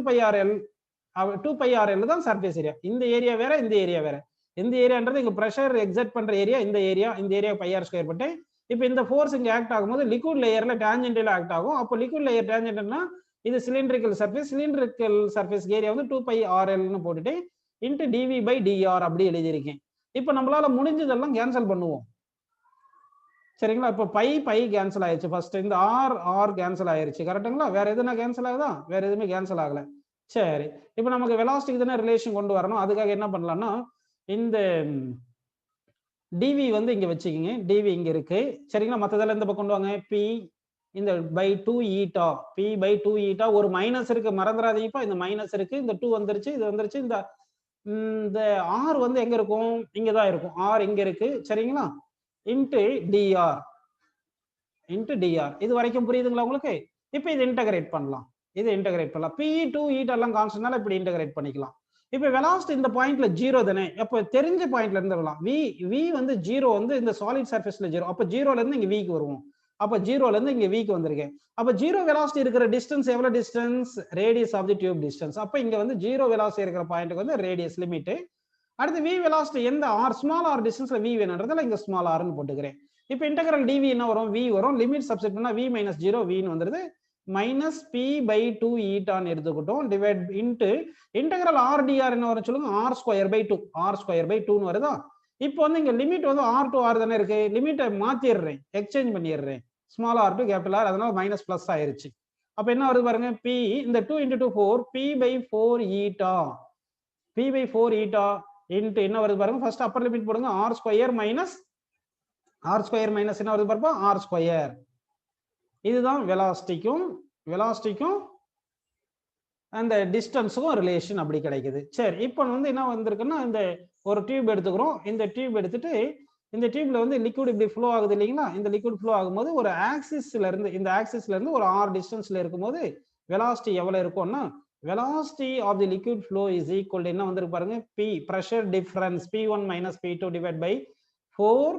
2πrl தான் சர்ஃபேஸ் ஏரியா. இந்த ஏரியா வேற, இந்த ஏரியா வேற. இந்த ஏரியான்றது இங்க பிரஷர் எக்ஸர்ட் பண்ற ஏரியா, இந்த ஏரியா πr² போட்டு, இப்போ இந்த ஃபோர்ஸ் இங்க ஆக்ட் ஆகும்போது லிக்விட் லேயர்ல டேஞ்சென்டல் ஆக்ட் ஆகும். அப்போ லிக்விட் லேயர் டேஞ்சென்டல்னா இது சிலிண்ட்ரிக்கல் சர்ஃபேஸ் ஏரியா வந்து 2πrlன்னு போட்டுட்டு இன்ட்டு dv by dr அப்படி எழுதியிருக்கேன். இப்போ நம்மளால முடிஞ்சதெல்லாம் கேன்சல் பண்ணுவோம். சரிங்களா? இப்போ பை கேன்சல் ஆயிடுச்சு. ஃபர்ஸ்ட் இந்த ஆர் கேன்சல் ஆயிருச்சு. கரெக்ட்டுங்களா? வேற எதுனா கேன்சல் ஆகுதா? வேற எதுவுமே கேன்சல் ஆகல. சரி. இப்போ நமக்கு வெலாசிட்டிக்கு தானே ரிலேஷன் கொண்டு வரணும். அதுக்காக என்ன பண்ணலாம்னா, இந்த டிவி வந்து இங்க வச்சுக்கிங்க. டிவி இங்க இருக்கு. சரிங்களா? மத்ததெல்லாம் இந்த பக்கம் கொண்டு வாங்க. பி இந்த by 2 eta. P by 2 eta ஒரு மைனஸ் இருக்கு. மறந்துடாதீங்கப்பா. இந்த மைனஸ் இருக்கு. இந்த 2 வந்துருச்சு. இது வந்துருச்சு. இந்த ஆர் வந்து எங்க இருக்கும்? இங்க தான் இருக்கும். ஆர் இங்க இருக்கு. சரிங்களா? Into dr. Into dr. இது வரைக்கும் புரியுதுங்களா உங்களுக்கு? இப்போ இது இன்டகிரேட் பண்ணலாம். இது இன்டகிரேட் பண்ணலாம். பி 2 ஈட்டா எல்லாம் கான்ஸ்டன்ட்னால இப்படி இன்டகிரேட் பண்ணிக்கலாம். இப்போ வெலாசிட்டி இந்த பாயிண்ட்ல 0 தானே. அப்போ தெரிஞ்ச பாயிண்ட்ல இருந்து வரலாம். v வந்து 0 வந்து இந்த சாலிட் சர்ஃபேஸ்ல 0. அப்போ 0ல இருந்து இங்க vக்கு வருவோம். அப்போ 0ல இருந்து இங்க vக்கு வந்திருக்கேன். அப்போ 0 வெலாசிட்டி இருக்கிற டிஸ்டன்ஸ் எவ்வளவு distance? Radius of the tube distance. அப்போ இங்க வந்து 0 வெலாசிட்டி இருக்கிற பாயிண்ட்க்கு வந்து ரேடியஸ் லிமிட். அடுத்து v வெலாசிட்டி எந்த ஆர் ஸ்மால் ஆர் டிஸ்டன்ஸ்ல v வேணும்ன்றதுல இங்க ஸ்மால் ஆர்னு போட்டுக்கிறேன். இப்போ இன்டெகிரல் dv என்ன வரும்? v வரும். லிமிட் சப்ஸ்டிட் பண்ணா v - 0 v ன்னு வந்துருது. மைனஸ் பி பை 2 ஈட்டான்னு எடுத்துக்கிட்டோம். Divide into integral r dr என்ன வரும் சொல்லுங்க? R square by 2. R square by 2ன்னு வருதா? இப்போ வந்து இங்க லிமிட் வந்து ஆர் டு ஆர் தானே இருக்கு. லிமிட்டை மாத்திடுறேன், எக்ஸ்சேஞ்ச் பண்ணிடுறேன். Small r to capital R, அதனால மைனஸ் பிளஸ் ஆயிருச்சு. அப்ப என்ன வருது பாருங்க? பி இந்த 2 × 2 4 P by 4 eta. P by 4 eta into என்ன வருது பாருங்க? ஃபர்ஸ்ட் அப்பர் லிமிட் போடுங்க. ஆர் ஸ்கொயர் மைனஸ் என்ன வருது பாருப்பா? R square. இதுதான் வெலாசிட்டிக்கும் அந்த டிஸ்டன்ஸுக்கும் ரிலேஷன் அப்படி கிடைக்குது. சரி, இப்போ வந்து என்ன வந்திருக்குன்னா, இந்த ஒரு டியூப் எடுத்துக்கிறோம். இந்த டியூப் எடுத்துட்டு இந்த டியூப்ல வந்து லிக்விட் இப்படி ஃப்ளோ ஆகுது இல்லைங்களா? இந்த லிக்விட் ஃப்ளோ ஆகும்போது ஒரு ஆக்சிஸ்ல இருந்து ஒரு ஆர் டிஸ்டன்ஸ்ல இருக்கும்போது வெலாசிட்டி எவ்வளவு இருக்கும்னா, velocity of the liquid flow is equal to என்ன வந்திருக்கு பாருங்க? P pressure difference P1 minus P2 divided by 4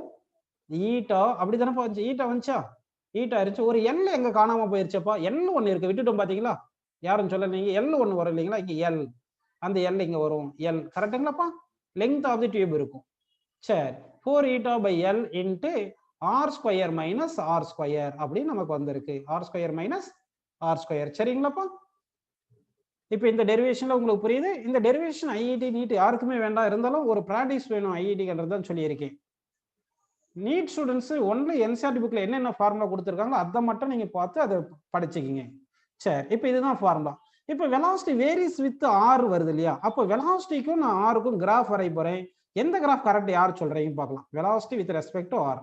eta. அப்படிதானே போச்சு? ஈட்டா வந்துச்சா? ஈட்டா இருந்துச்சு. ஒரு எல் எங்க காணாம போயிருச்சப்பா? எல் ஒன்னு இருக்கு, விட்டுட்டோம் பாத்தீங்களா? யாரும் சொல்ல, நீங்க எல் ஒன்னு வரும் இல்லைங்களா? இங்க எல், அந்த எல் இங்க வரும். எல் கரெக்டுங்களாப்பா? லெங்த் ஆஃப் தி டியூப் இருக்கும். சரி, 4 eta by L into R square minus r square அப்படின்னு நமக்கு வந்திருக்கு. R square minus r square. சரிங்களாப்பா? இப்போ இந்த டெரிவேஷன்ல உங்களுக்கு புரியுது. இந்த டெரிவேஷன் ஐஐடி நீட் யாருக்குமே வேண்டாம், இருந்தாலும் ஒரு ப்ராக்டிஸ் வேணும் ஐஐடின்றது தான் சொல்லியிருக்கேன். நீட் ஸ்டூடெண்ட்ஸ் ஒன்லி என்சிஆர்டி புக்ல என்னென்ன ஃபார்முலா கொடுத்துருக்காங்களோ அதை மட்டும் நீங்க பார்த்து அதை படிச்சுக்கிங்க. சரி, இப்போ இதுதான் ஃபார்முலா. இப்போ வெலாசிட்டி வேரிஸ் வித் ஆர் வருது இல்லையா? அப்போ வெலாசிட்டிக்கும் நான் ஆருக்கும் கிராஃப் வரைய போறேன். எந்த கிராஃப் கரெக்ட் யார் சொல்றீங்கன்னு பார்க்கலாம். Velocity with respect to r,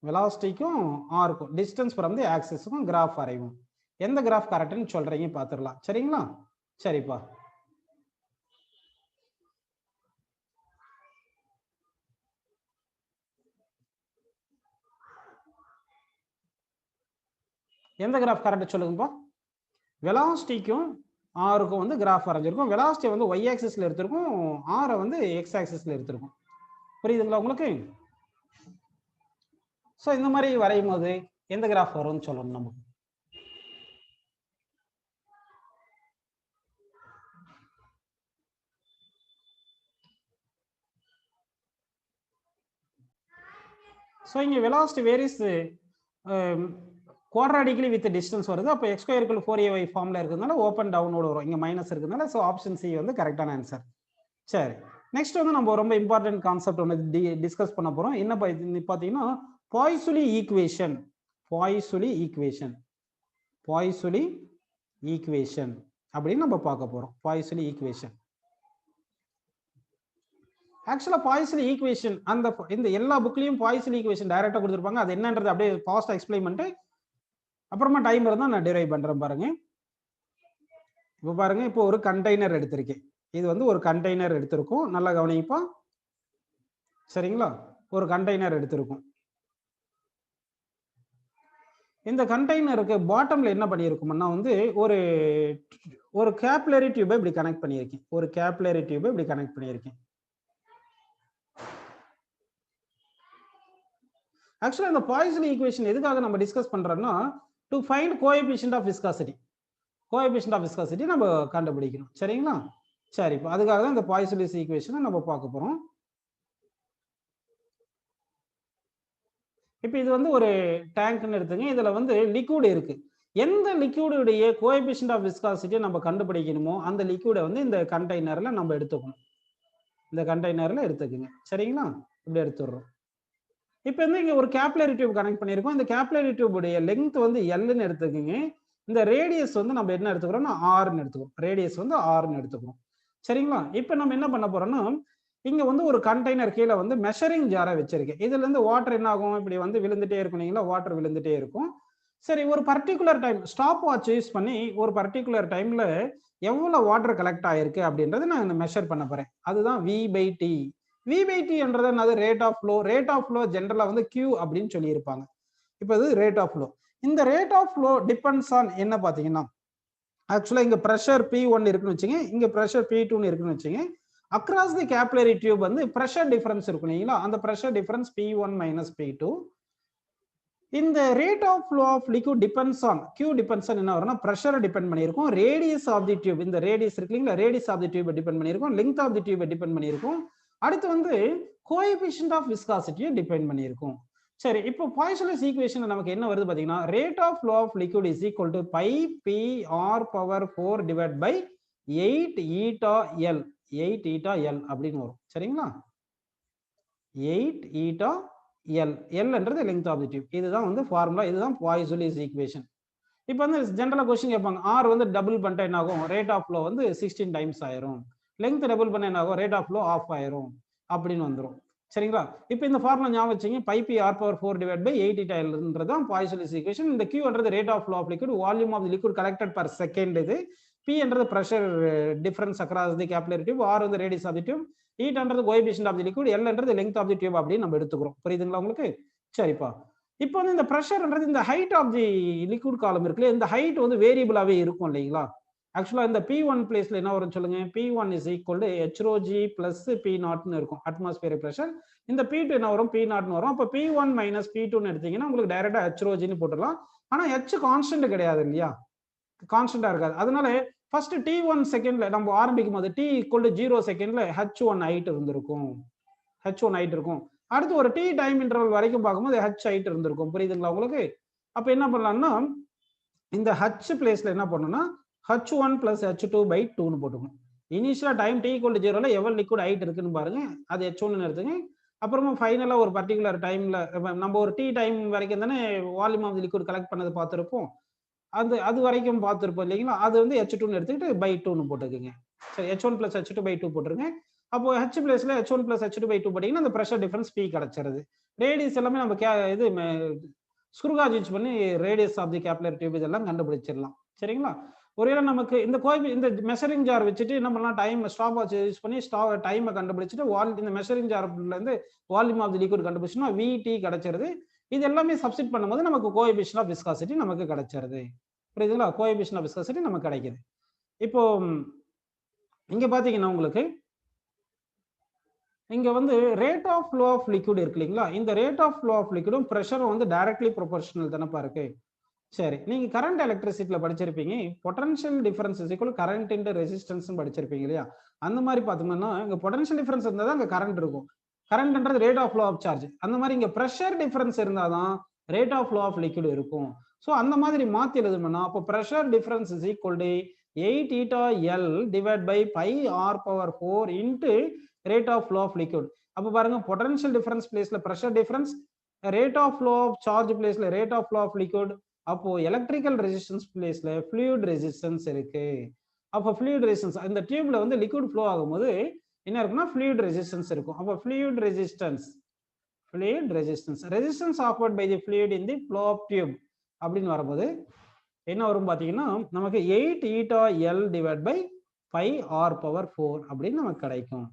வெலாசிட்டிக்கும் ஆருக்கும் டிஸ்டன்ஸ் ஃப்ரம் தி ஆக்சிஸுக்கும் கிராஃப் வரைவோம். எந்த கிராஃப் கரெக்ட்னு சொல்றீங்க பார்த்துடலாம். சரிங்களா? சரிப்பா. எந்த கிராஃப் கரெக்ட் சொல்லுங்கப்பா? வெலாசிட்டிக்கும் ஆருக்கும் வந்து கிராஃப் வரைஞ்சிருக்கும். வெலாசிட்டி வந்து ஒய் ஆக்சிஸ்ல எடுத்திருக்கும், ஆரை வந்து எக்ஸ் ஆக்சிஸ்ல எடுத்திருக்கும். புரியுதுங்களா உங்களுக்கு? ஸோ இந்த மாதிரி வரையும் போது எந்த கிராஃப் வரும்னு சொல்லணும் நமக்கு. ஸோ இங்கே வெலாசிட்டி வேரிஸ் குவாட்ராடிக்கலி வித் டிஸ்டன்ஸ் வருது. அப்போ எக்ஸ் ஸ்கொயர் = 4ay ஃபார்ம்ல இருக்கிறதுனால ஓப்பன் டவுனோட வரும். இங்கே மைனஸ் இருக்கிறதுனால ஸோ ஆப்ஷன் சி வந்து கரெக்டான ஆன்சர். சரி, நெக்ஸ்ட் வந்து நம்ம ரொம்ப இம்பார்ட்டன்ட் கான்செப்ட் ஒன்று டிஸ்கஸ் பண்ண போகிறோம். என்ன பார்த்தீங்கன்னா பாய்சுலி ஈக்குவேஷன். பாய்சுலி ஈக்குவேஷன் அப்படின்னு நம்ம பார்க்க போகிறோம். பாய்சுலி ஈக்குவேஷன் ஆக்சுவலா பாய்சுலி ஈக்குவேஷன் அந்த இந்த எல்லா புக்லயும் பாய்சுலி ஈக்குவேஷன் டைரக்டா கொடுத்துருப்பாங்க. அது என்னன்றது அப்படியே ஃபாஸ்டா எக்ஸ்பிளைன் பண்ணிட்டு அப்புறமா டைம் இருந்தா நான் டிரைவ் பண்றேன் பாருங்க. இப்போ பாருங்க, இப்போ ஒரு கண்டெய்னர் எடுத்திருக்கேன். இது வந்து ஒரு கண்டெய்னர் எடுத்திருக்கோம். நல்லா கவனிப்பா. சரிங்களா? ஒரு கண்டெய்னர் எடுத்திருக்கோம். இந்த கண்டெய்னருக்கு பாட்டம்ல என்ன பண்ணியிருக்கோம்னா வந்து ஒரு கேப்லரி டியூபை இப்படி கனெக்ட் பண்ணியிருக்கேன். ஆக்சுவலா இந்த பாய்சன் ஈக்குவேஷன் எதுக்காக நம்ம டிஸ்கஸ் பண்றோம்னா, to find coefficient of viscosity. நம்ம கண்டுபிடிக்கணும். சரிங்களா? சரி, இப்போ அதுக்காக தான் இந்த பாய்சன் ஈக்குவேஷனை நம்ம பார்க்க போறோம். இப்போ இது வந்து ஒரு டேங்க்னு எடுத்துங்க. இதுல வந்து லிக்விட் இருக்கு. எந்த லிக்விடுடைய கோஎஃபிஷியன்ட் ஆஃப் விஸ்காசிட்டியை நம்ம கண்டுபிடிக்கணுமோ அந்த லிக்விடை வந்து இந்த கண்டெய்னர்ல நம்ம எடுத்துக்கணும். இந்த கண்டெய்னர்ல எடுத்துக்கோங்க. சரிங்களா? இப்படி எடுத்துடுறோம். இப்போ வந்து இங்க ஒரு கேப்லரி டியூப் கனெக்ட் பண்ணியிருக்கோம். இந்த கேப்லரி டியூப் உடைய லெங்த் வந்து எல்னு எடுத்துக்கோங்க. இந்த ரேடியஸ் வந்து நம்ம என்ன எடுத்துக்கிறோம்னா ஆர்னு எடுத்துக்கிறோம். ரேடியஸ் வந்து ஆர்னு எடுத்துக்கிறோம். சரிங்களா? இப்போ நம்ம என்ன பண்ண போறோம்னா இங்க வந்து ஒரு கண்டெய்னர் கீழே வந்து மெஷரிங் ஜாரை வச்சிருக்கேன். இதுல இருந்து வாட்டர் என்ன ஆகும்? இப்படி வந்து விழுந்துட்டே இருக்கும் இல்லைங்களா? வாட்டர் விழுந்துட்டே இருக்கும். சரி, ஒரு particular time stop watch use பண்ணி ஒரு பர்டிகுலர் டைம்ல எவ்வளவு வாட்டர் கலெக்ட் ஆயிருக்கு அப்படின்றத நான் மெஷர் பண்ண போறேன். அதுதான் V/T. V/T என்றது என்னது? Rate of flow. Rate of flow ஜெனரலா வந்து Q அப்படின்னு சொல்லி இருப்பாங்க. இப்போ இது ரேட் ஆஃப் ஃப்ளோ. இந்த rate of flow depends on என்ன பாத்தீங்கன்னா ஆக்சுவலா இங்க பிரஷர் P1 இருக்குன்னு வச்சுங்க, இங்க பிரஷர் P2 இருக்குன்னு வச்சுங்க. அக்ராஸ் தி கேப்லரி டியூப் வந்து பிரஷர் டிஃபரன்ஸ் இருக்கும் இல்லைங்களா? அந்த pressure difference P1 minus P2. இந்த rate of flow of liquid depends on Q depends on என்ன வரும்னா பிரஷரை டிபெண்ட் பண்ணியிருக்கும். ரேடியஸ் ஆஃப் தி டியூப், இந்த ரேடியஸ் இருக்கு இல்லைங்களா? Radius of the tube depend பண்ணியிருக்கும். Length of the tube depend பண்ணியிருக்கும். அடுத்து வந்து கோஎஃபிஷியன்ட் ஆஃப் விஸ்காசிட்டியை டிபெண்ட் பண்ணியிருக்கும். சரி, இப்போ பாய்சன்ஸ் ஈக்குவேஷன்ல நமக்கு என்ன வருது பாத்தீங்கன்னா rate of flow of liquid is equal to pi P r power 4 divide by 8 eta L. 8 eta L அப்படின்னு வரும். சரிங்களா? 8 ஈட்டா எல். எல்ன்றது லெங்த் ஆஃப் தி டியூப். இதுதான் வந்து ஃபார்முலா. இதுதான் பாய்சன்ஸ் ஈக்குவேஷன். இப்போ வந்து ஜெனரலா क्वेश्चन கேட்பாங்க. ஆர் வந்து டபுள் பண்ணிட்டா என்ன ஆகும்? ரேட் ஆஃப் ஃப்ளோ வந்து 16 டைம்ஸ் ஆயிரும். லெங்த் டபுள் பண்ணா என்ன ஆகும்? ரேட் ஆஃப் ஃப்ளோ ஆஃப் ஆயிரும் அப்படின்னு வந்துரும். சரிங்களா? இப்போ இந்த ஃபார்முலா ஞாபகம் வச்சுங்க. Pi P r power 4 divide by 8 eta எல்ன்றதுதான் பாய்சன்ஸ் ஈக்குவேஷன். இந்த Q என்றது rate of flow of liquid, volume of the liquid collected per second. இது P என்றது pressure difference across the capillary tube, R வந்து radius of the tube, ஈட்டான்றது coefficient of the liquid, L என்றது length of the tube அப்படின்னு நம்ம எடுத்துக்கிறோம். புரியுதுங்களா உங்களுக்கு? சரிப்பா. இப்போ வந்து இந்த பிரஷர்ன்றது இந்த ஹைட் ஆஃப் தி லிக்விட் காலம் இருக்குல்ல, இந்த ஹைட் வந்து வேரியபிளாவே இருக்கும் இல்லைங்களா? ஆக்சுவலா இந்த P1 பிளேஸ்ல என்ன வரும் சொல்லுங்க? P1 is equal to HROG plus P0 இருக்கும் அட்மாஸ்பியரிக் பிரஷர். இந்த P2 என்ன வரும்? P0 வரும். அப்ப P1 மைனஸ் P2 எடுத்தீங்கன்னா உங்களுக்கு டைரக்டா HROG போட்டுடலாம். ஆனா H கான்ஸ்டன்ட் கிடையாது இல்லையா? கான்ஸ்டன்டா இருக்காது. அதனால ஃபர்ஸ்ட் T1 செகண்ட்ல நம்ம ஆரம்பிக்கும் போது T equal to 0 செகண்ட்ல H1 ஹைட் இருந்திருக்கும். H1 ஹைட் இருக்கும். அடுத்து ஒரு T டைம் இன்டர்வல் வரைக்கும் பார்க்கும்போது H ஹைட் இருந்திருக்கும். புரியுதுங்களா உங்களுக்கு? அப்ப என்ன பண்ணலாம்னா இந்த H பிளேஸ்ல என்ன பண்ணணும்னா H1 plus H2 by 2 போட்டுக்கணும். இனிஷியலா டைம் T equal to 0ல எவ்வளவு லிக்விட் ஹைட் இருக்குன்னு பாருங்க. அது H1 எடுத்துங்க. அப்புறமா ஃபைனலா ஒரு பர்டிகுலர் டைம்ல நம்ம ஒரு T டைம் வரைக்கும் தானே volume of the liquid collect பண்ணது பார்த்திருப்போம். அது வரைக்கும் பார்த்திருப்போம் இல்லைங்களா? அது வந்து H2 எடுத்துக்கிட்டு by 2 போட்டுக்கோங்க. சரி, H1 plus H2 by 2 போட்டுருங்க. அப்போ H பிளேஸ்ல H1 plus H2 by 2 போட்டீங்கன்னா அந்த பிரஷர் டிஃபரன்ஸ் P கிடைச்சிருது. ரேடியஸ் எல்லாமே நம்ம இது ஸ்க்ரூகாஜ் யூஸ் பண்ணி radius of the capillary tube இதெல்லாம் கண்டுபிடிச்சிடலாம். சரிங்களா? ஒருவேளை நமக்கு இந்த மெஷரிங் ஜார் வச்சுட்டு என்ன பண்ணலாம்? டைம் ஸ்டாப் வாட்ச் யூஸ் பண்ணி டைமை கண்டுபிடிச்சிட்டு இந்த மெஷரிங் ஜார்ல இருந்து வால்யூம் ஆஃப் தி லிக்விட் கண்டுபிடிச்சோம்னா VT கிடைச்சிருது. இது எல்லாமே சப்ஸ்டிட் பண்ணும்போது நமக்கு கோஎஃபிஷியன்ட் ஆஃப் விஸ்காசிட்டி நமக்கு கிடைச்சிருது. புரியுதுங்களா? கோஎஃபிஷியன்ட் ஆஃப் விஸ்காசிட்டி நமக்கு கிடைக்குது. இப்போ இங்க பாத்தீங்கன்னா உங்களுக்கு இங்க வந்து rate of flow of liquid இருக்கு இல்லைங்களா? இந்த ரேட் ஆஃப் ஃப்ளோ ஆஃப் லிக்விடும் பிரஷரும் வந்து டைரக்ட்லி ப்ரொபோர்ஷனல் தானப்பா இருக்கு. சரி, நீங்க கரண்ட் எலக்ட்ரிசிட்டில படிச்சிருப்பீங்க. Potential difference is equal current into resistance படிச்சிருப்பீங்க இல்லையா? அந்த மாதிரி பார்த்தோம்னா இங்க பொட்டன்ஷியல் டிஃபரன்ஸ் இருந்தா தான் அங்க கரண்ட் இருக்கும். கரண்ட்ன்றது rate of flow of charge. அந்த மாதிரி இங்க பிரஷர் டிஃபரன்ஸ் இருந்தாதான் rate of flow of liquid இருக்கும். ஸோ அந்த மாதிரி மாத்தி எழுதணும்னா அப்போ pressure difference is equal to 8 eta L divide by pi r power 4 into rate of flow of liquid. அப்போ பாருங்க, பொட்டன்ஷியல் டிஃபரன்ஸ் பிளேஸ்ல pressure difference, rate of flow of charge பிளேஸ்ல rate of flow of liquid, அப்போ electrical resistance பிளேஸ்ல fluid resistance இருக்கு. அப்போ fluid resistance இந்த டியூப்ல வந்து லிக்விட் ஃப்ளோ ஆகும்போது என்ன இருக்குன்னா ஃப்ளூயிட் ரெசிஸ்டன்ஸ் இருக்கும். அப்போ fluid resistance resistance offered by the fluid in the flow of tube அப்படின்னு வரும்போது என்ன வரும் பாத்தீங்கன்னா நமக்கு 8 eta L divide by 5 r power 4 அப்படின்னு நமக்கு கிடைக்கும்.